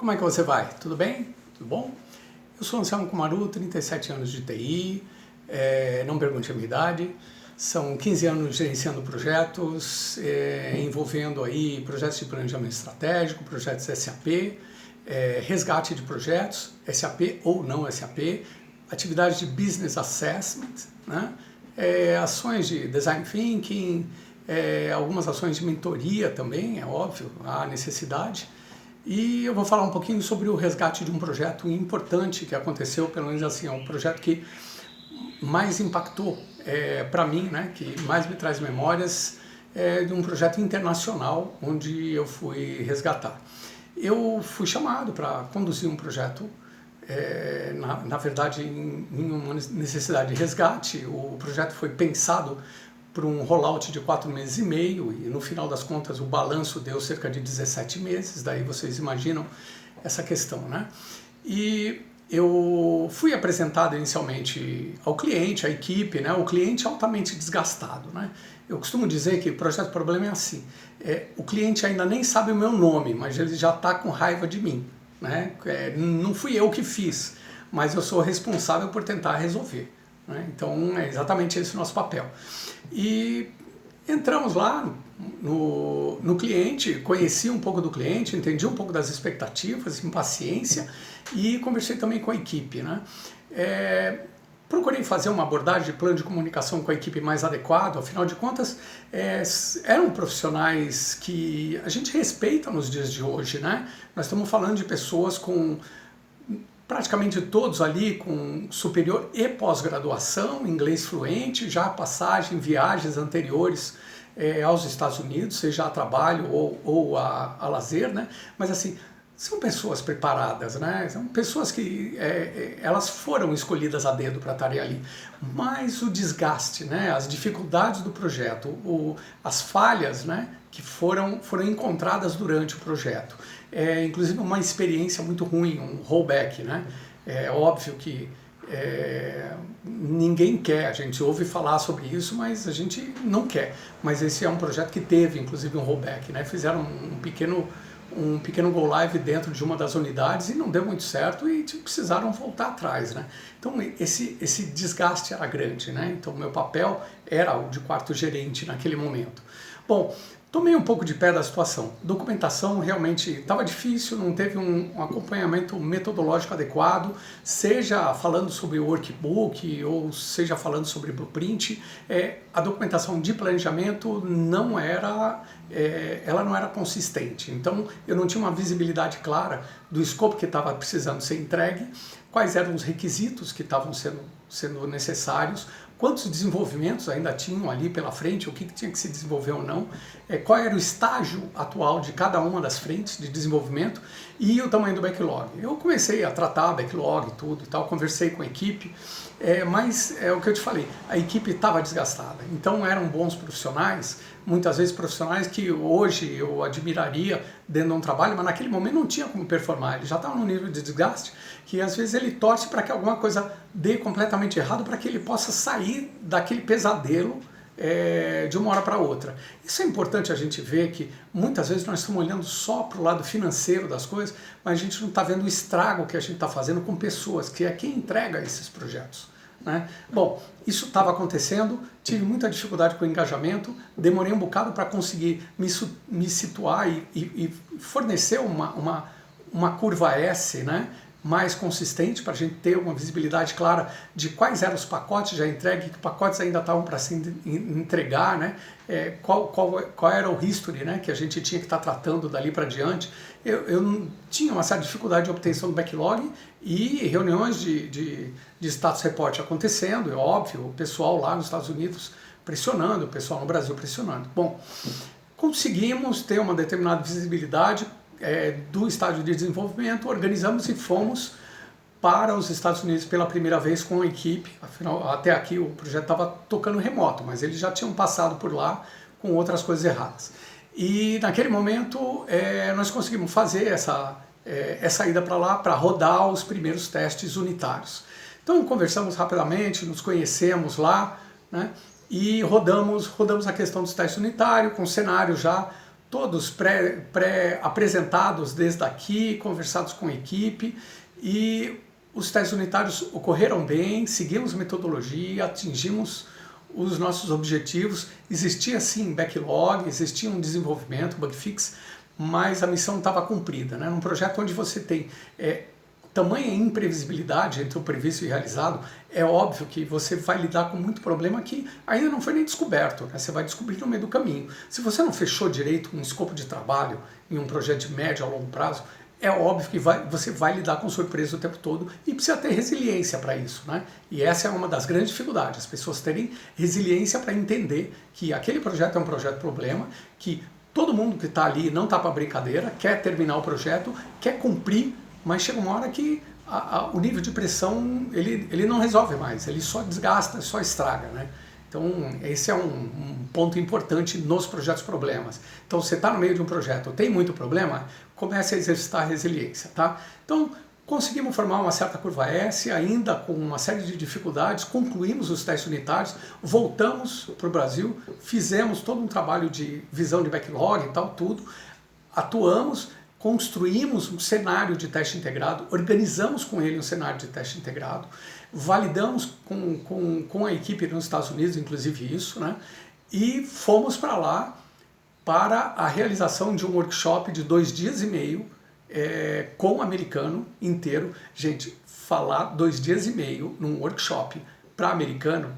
Como é que você vai? Tudo bem? Tudo bom? Eu sou Anselmo Kumaru, 37 anos de TI, não pergunte a minha idade. São 15 anos gerenciando projetos, envolvendo aí projetos de planejamento estratégico, projetos SAP, resgate de projetos, SAP ou não SAP, atividades de business assessment, né? Ações de design thinking, algumas ações de mentoria também, é óbvio, há necessidade. E eu vou falar um pouquinho sobre o resgate de um projeto importante que aconteceu, pelo menos assim, é um projeto que mais impactou para mim, né, que mais me traz memórias de um projeto internacional onde eu fui resgatar. Eu fui chamado para conduzir um projeto, na verdade, em uma necessidade de resgate. O projeto foi pensado por um rollout de 4 meses e meio e no final das contas o balanço deu cerca de 17 meses, daí vocês imaginam essa questão, né? E eu fui apresentado inicialmente ao cliente, à equipe, né? O cliente altamente desgastado, né? Eu costumo dizer que o projeto problema é assim, o cliente ainda nem sabe o meu nome, mas ele já está com raiva de mim, né? Não fui eu que fiz, mas eu sou responsável por tentar resolver. Então é exatamente esse o nosso papel. E entramos lá no cliente, conheci um pouco do cliente, entendi um pouco das expectativas, impaciência, e conversei também com a equipe, né? Procurei fazer uma abordagem de plano de comunicação com a equipe mais adequado, afinal de contas eram profissionais que a gente respeita nos dias de hoje, né? Nós estamos falando de pessoas com praticamente todos ali com superior e pós-graduação, inglês fluente, já passagem, viagens anteriores aos Estados Unidos, seja a trabalho ou a lazer, né? Mas assim, são pessoas preparadas, né? São pessoas que elas foram escolhidas a dedo para estarem ali. Mas o desgaste, né? As dificuldades do projeto, as falhas, né? Que foram encontradas durante o projeto. Inclusive uma experiência muito ruim, um rollback, né? É óbvio que ninguém quer, a gente ouve falar sobre isso, mas a gente não quer. Mas esse é um projeto que teve, inclusive, um rollback, né? Fizeram um pequeno go live dentro de uma das unidades e não deu muito certo e precisaram voltar atrás, né? Então esse desgaste era grande, né? Então meu papel era o de quarto gerente naquele momento. Bom, tomei um pouco de pé da situação. Documentação realmente estava difícil, não teve um acompanhamento metodológico adequado, seja falando sobre workbook ou seja falando sobre blueprint. A documentação de planejamento ela não era consistente. Então eu não tinha uma visibilidade clara do escopo que estava precisando ser entregue, quais eram os requisitos que estavam sendo necessários, quantos desenvolvimentos ainda tinham ali pela frente, o que tinha que se desenvolver ou não, qual era o estágio atual de cada uma das frentes de desenvolvimento e o tamanho do backlog. Eu comecei a tratar backlog, tudo e tal, conversei com a equipe, mas é o que eu te falei, a equipe estava desgastada, então eram bons profissionais, muitas vezes profissionais que hoje eu admiraria dentro de um trabalho, mas naquele momento não tinha como performar, ele já estava num nível de desgaste que às vezes ele torce para que alguma coisa dê completamente errado para que ele possa sair daquele pesadelo de uma hora para outra. Isso é importante a gente ver que muitas vezes nós estamos olhando só para o lado financeiro das coisas, mas a gente não está vendo o estrago que a gente está fazendo com pessoas, que é quem entrega esses projetos, né? Bom, isso estava acontecendo, tive muita dificuldade com o engajamento, demorei um bocado para conseguir me situar e fornecer uma curva S, né? Mais consistente para a gente ter uma visibilidade clara de quais eram os pacotes já entregues, que pacotes ainda estavam para se entregar, né? Qual era o history, né? Que a gente tinha que estar tratando dali para diante. Eu tinha uma certa dificuldade de obtenção do backlog e reuniões de status report acontecendo, é óbvio, o pessoal lá nos Estados Unidos pressionando, o pessoal no Brasil pressionando. Bom, conseguimos ter uma determinada visibilidade do estágio de desenvolvimento, organizamos e fomos para os Estados Unidos pela primeira vez com a equipe. Afinal, até aqui o projeto estava tocando remoto, mas eles já tinham passado por lá com outras coisas erradas. E naquele momento nós conseguimos fazer essa ida para lá para rodar os primeiros testes unitários. Então conversamos rapidamente, nos conhecemos lá, né? E rodamos a questão dos testes unitários com cenário já todos pré-apresentados desde aqui, conversados com a equipe, e os testes unitários ocorreram bem, seguimos metodologia, atingimos os nossos objetivos. Existia sim backlog, existia um desenvolvimento, bug fix, mas a missão estava cumprida, né? Num projeto onde você tem tamanha imprevisibilidade entre o previsto e o realizado, é óbvio que você vai lidar com muito problema que ainda não foi nem descoberto, né? Você vai descobrir no meio do caminho. Se você não fechou direito um escopo de trabalho em um projeto de médio a longo prazo, é óbvio que você vai lidar com surpresa o tempo todo e precisa ter resiliência para isso, né? E essa é uma das grandes dificuldades, as pessoas terem resiliência para entender que aquele projeto é um projeto problema, que todo mundo que está ali não está para brincadeira, quer terminar o projeto, quer cumprir, mas chega uma hora que o nível de pressão ele não resolve mais, ele só desgasta, só estraga, né? Então esse é um ponto importante nos projetos problemas. Então você está no meio de um projeto, tem muito problema, comece a exercitar a resiliência, tá? Então conseguimos formar uma certa curva S, ainda com uma série de dificuldades, concluímos os testes unitários, voltamos para o Brasil, fizemos todo um trabalho de visão de backlog e tal, tudo, atuamos, construímos um cenário de teste integrado, organizamos com ele um cenário de teste integrado, validamos com a equipe nos Estados Unidos, inclusive isso, né? E fomos para lá para a realização de um workshop de 2 dias e meio com o americano inteiro. Gente, falar 2 dias e meio num workshop para americano,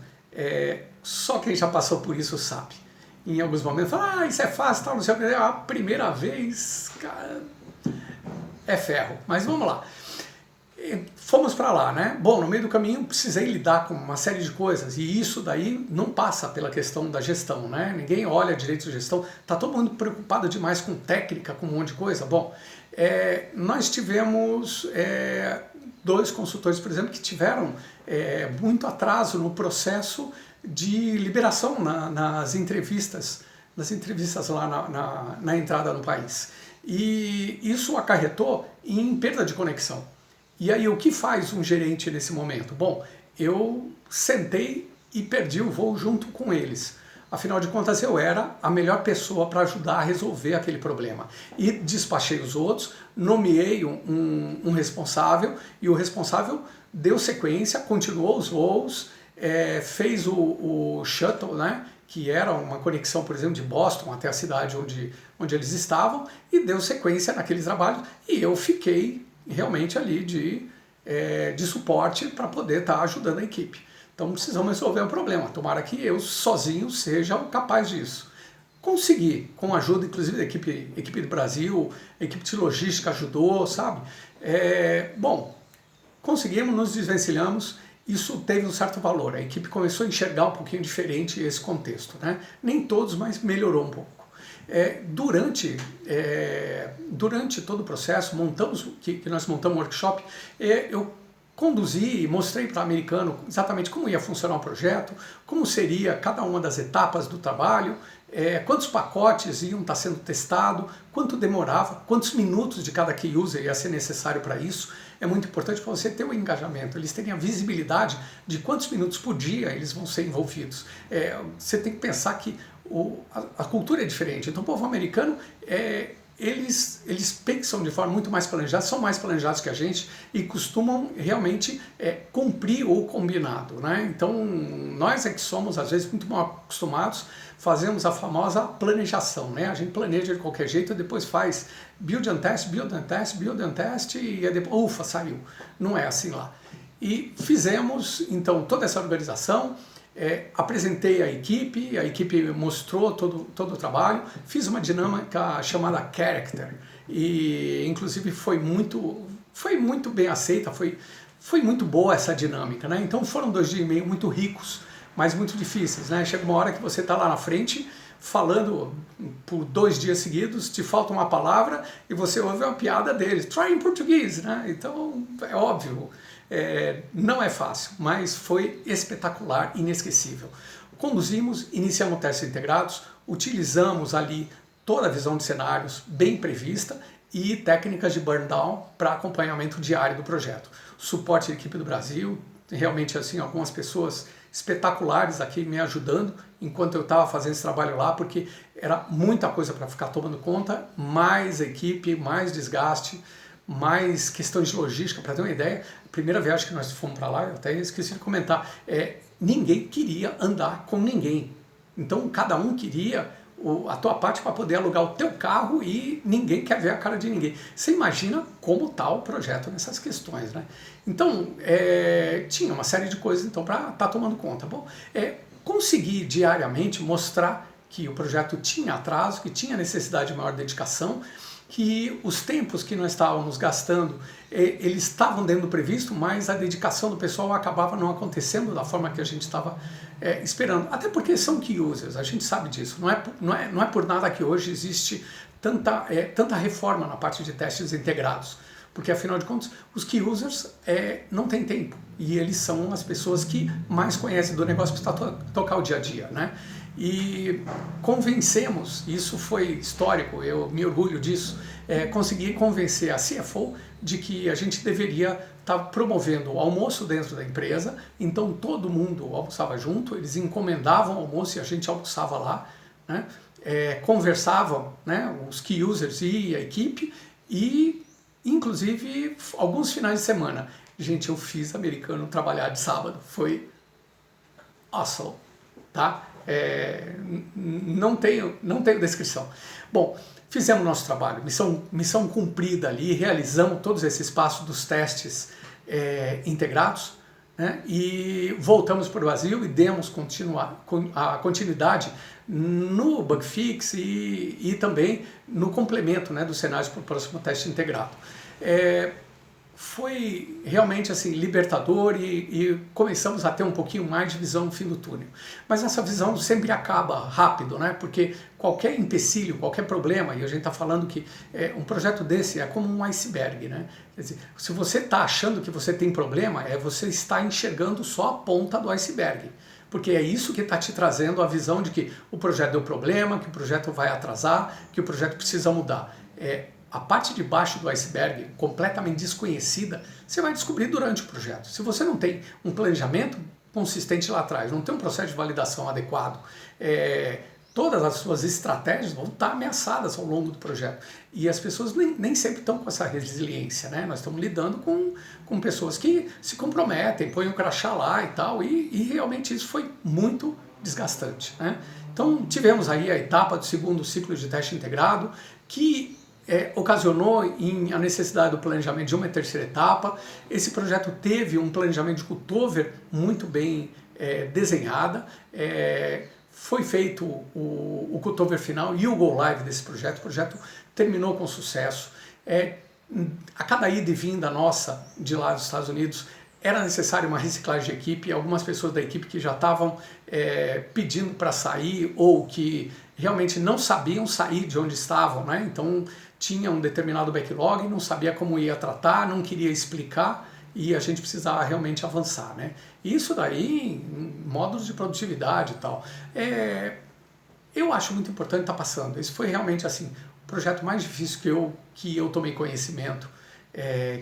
só quem já passou por isso sabe. Em alguns momentos fala, isso é fácil, tal, não sei o que, a primeira vez, cara, é ferro. Mas vamos lá. Fomos para lá, né? Bom, no meio do caminho precisei lidar com uma série de coisas e isso daí não passa pela questão da gestão, né? Ninguém olha direito de gestão, tá todo mundo preocupado demais com técnica, com um monte de coisa. Bom, nós tivemos 2 consultores, por exemplo, que tiveram muito atraso no processo de liberação nas entrevistas lá na entrada no país. E isso acarretou em perda de conexão. E aí, o que faz um gerente nesse momento? Bom, eu sentei e perdi o voo junto com eles. Afinal de contas, eu era a melhor pessoa para ajudar a resolver aquele problema. E despachei os outros, nomeei um responsável, e o responsável deu sequência, continuou os voos, fez o shuttle, né, que era uma conexão, por exemplo, de Boston até a cidade onde eles estavam, e deu sequência naqueles trabalhos, e eu fiquei realmente ali de suporte para poder estar ajudando a equipe. Então precisamos resolver um problema, tomara que eu sozinho seja capaz disso. Consegui, com a ajuda inclusive da equipe do Brasil, a equipe de logística ajudou, sabe? Bom, conseguimos, nos desvencilhamos, isso teve um certo valor, a equipe começou a enxergar um pouquinho diferente esse contexto, né? Nem todos, mas melhorou um pouco. Durante todo o processo, nós montamos um workshop, eu conduzi e mostrei para o americano exatamente como ia funcionar o projeto, como seria cada uma das etapas do trabalho, quantos pacotes iam estar sendo testados, quanto demorava, quantos minutos de cada key user ia ser necessário para isso. É muito importante para você ter o engajamento, eles terem a visibilidade de quantos minutos por dia eles vão ser envolvidos. Você tem que pensar que a cultura é diferente, então o povo americano, eles pensam de forma muito mais planejada, são mais planejados que a gente e costumam realmente cumprir o combinado, né? Então nós é que somos às vezes muito mal acostumados, fazemos a famosa planejação, né? A gente planeja de qualquer jeito e depois faz build and test, build and test, build and test e depois, ufa, saiu. Não é assim lá. E fizemos então toda essa organização, apresentei a equipe mostrou todo o trabalho, fiz uma dinâmica chamada Character e inclusive foi muito bem aceita, foi muito boa essa dinâmica, né? Então foram 2 dias e meio muito ricos, mas muito difíceis, né? Chega uma hora que você está lá na frente falando por 2 dias seguidos, te falta uma palavra e você ouve uma piada deles, try em português, né? Então é óbvio. Não é fácil, mas foi espetacular, inesquecível. Conduzimos, iniciamos testes integrados, utilizamos ali toda a visão de cenários bem prevista e técnicas de burn down para acompanhamento diário do projeto. Suporte da equipe do Brasil, realmente assim, algumas pessoas espetaculares aqui me ajudando enquanto eu estava fazendo esse trabalho lá, porque era muita coisa para ficar tomando conta, mais equipe, mais desgaste, mais questões de logística. Para ter uma ideia, a primeira viagem que nós fomos para lá, eu até esqueci de comentar, ninguém queria andar com ninguém. Então cada um queria a tua parte para poder alugar o teu carro e ninguém quer ver a cara de ninguém. Você imagina como está o projeto nessas questões, né? Então, tinha uma série de coisas então para estar tomando conta. Bom, conseguir diariamente mostrar que o projeto tinha atraso, que tinha necessidade de maior dedicação, que os tempos que nós estávamos gastando, eles estavam dentro do previsto, mas a dedicação do pessoal acabava não acontecendo da forma que a gente estava esperando. Até porque são key users, a gente sabe disso. Não é por nada que hoje existe tanta reforma na parte de testes integrados. Porque, afinal de contas, os key users não têm tempo. E eles são as pessoas que mais conhecem do negócio que está tocar o dia a dia, né? E convencemos, isso foi histórico, eu me orgulho disso, consegui convencer a CFO de que a gente deveria estar promovendo o almoço dentro da empresa, então todo mundo almoçava junto, eles encomendavam o almoço e a gente almoçava lá, né? Conversavam, né, os key users e a equipe, e inclusive alguns finais de semana. Gente, eu fiz americano trabalhar de sábado, foi awesome, tá? Não tenho descrição. Bom, fizemos nosso trabalho, missão cumprida ali, realizamos todos esses passos dos testes integrados, né? E voltamos para o Brasil e demos a continuidade no bug fix e também no complemento, né, dos cenários para o próximo teste integrado. Foi realmente assim libertador e começamos a ter um pouquinho mais de visão no fim do túnel. Mas essa visão sempre acaba rápido, né? Porque qualquer empecilho, qualquer problema, e a gente está falando que um projeto desse é como um iceberg, né? Quer dizer, se você está achando que você tem problema, você está enxergando só a ponta do iceberg. Porque é isso que está te trazendo a visão de que o projeto deu problema, que o projeto vai atrasar, que o projeto precisa mudar. A parte de baixo do iceberg, completamente desconhecida, você vai descobrir durante o projeto. Se você não tem um planejamento consistente lá atrás, não tem um processo de validação adequado, todas as suas estratégias vão estar ameaçadas ao longo do projeto. E as pessoas nem sempre estão com essa resiliência, né? Nós estamos lidando com pessoas que se comprometem, põem o crachá lá e tal, e realmente isso foi muito desgastante, né? Então tivemos aí a etapa do segundo ciclo de teste integrado, que ocasionou a necessidade do planejamento de uma terceira etapa. Esse projeto teve um planejamento de cutover muito bem desenhada. Foi feito o cutover final e o go live desse projeto. O projeto terminou com sucesso. A cada ida e vinda nossa de lá dos Estados Unidos, era necessária uma reciclagem de equipe, algumas pessoas da equipe que já estavam pedindo para sair ou que realmente não sabiam sair de onde estavam, né? Então tinha um determinado backlog, não sabia como ia tratar, não queria explicar e a gente precisava realmente avançar, né? Isso daí, em modos de produtividade e tal, eu acho muito importante estar passando. Esse foi realmente assim o projeto mais difícil que eu tomei conhecimento,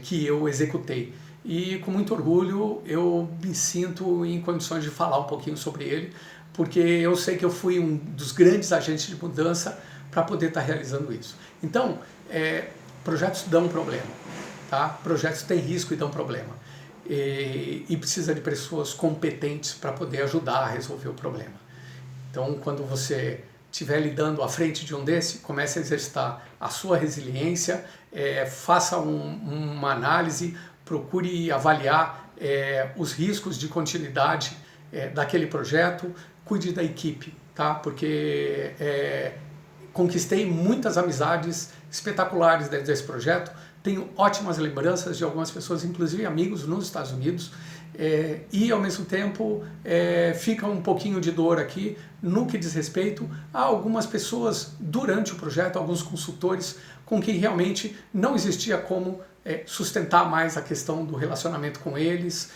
que eu executei. E com muito orgulho eu me sinto em condições de falar um pouquinho sobre ele, porque eu sei que eu fui um dos grandes agentes de mudança para poder estar realizando isso. Então, projetos dão problema, tá? Projetos têm risco e dão problema. E precisa de pessoas competentes para poder ajudar a resolver o problema. Então, quando você estiver lidando à frente de um desse, comece a exercitar a sua resiliência, faça uma análise, procure avaliar os riscos de continuidade daquele projeto, cuide da equipe, tá? Porque conquistei muitas amizades espetaculares dentro desse projeto, tenho ótimas lembranças de algumas pessoas, inclusive amigos nos Estados Unidos, e ao mesmo tempo fica um pouquinho de dor aqui no que diz respeito a algumas pessoas durante o projeto, alguns consultores com quem realmente não existia como sustentar mais a questão do relacionamento com eles,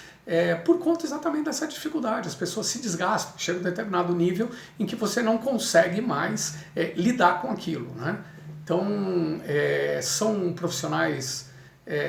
por conta exatamente dessa dificuldade. As pessoas se desgastam, chega a um determinado nível em que você não consegue mais lidar com aquilo, né? Então, são profissionais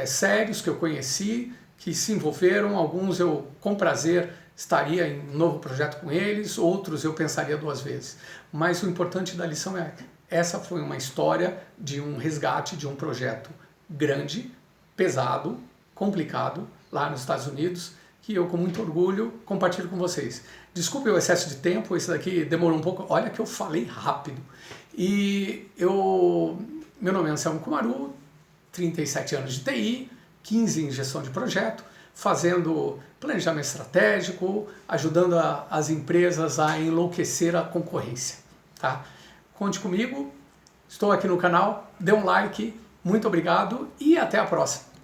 sérios que eu conheci, que se envolveram, alguns eu com prazer estaria em um novo projeto com eles, outros eu pensaria 2 vezes. Mas o importante da lição é que essa foi uma história de um resgate de um projeto grande, pesado, complicado, lá nos Estados Unidos, que eu com muito orgulho compartilho com vocês. Desculpe o excesso de tempo, esse daqui demorou um pouco, olha que eu falei rápido. Meu nome é Anselmo Kumaru, 37 anos de TI, 15 em gestão de projeto, fazendo planejamento estratégico, ajudando as empresas a enlouquecer a concorrência. Tá? Conte comigo, estou aqui no canal, dê um like, muito obrigado e até a próxima.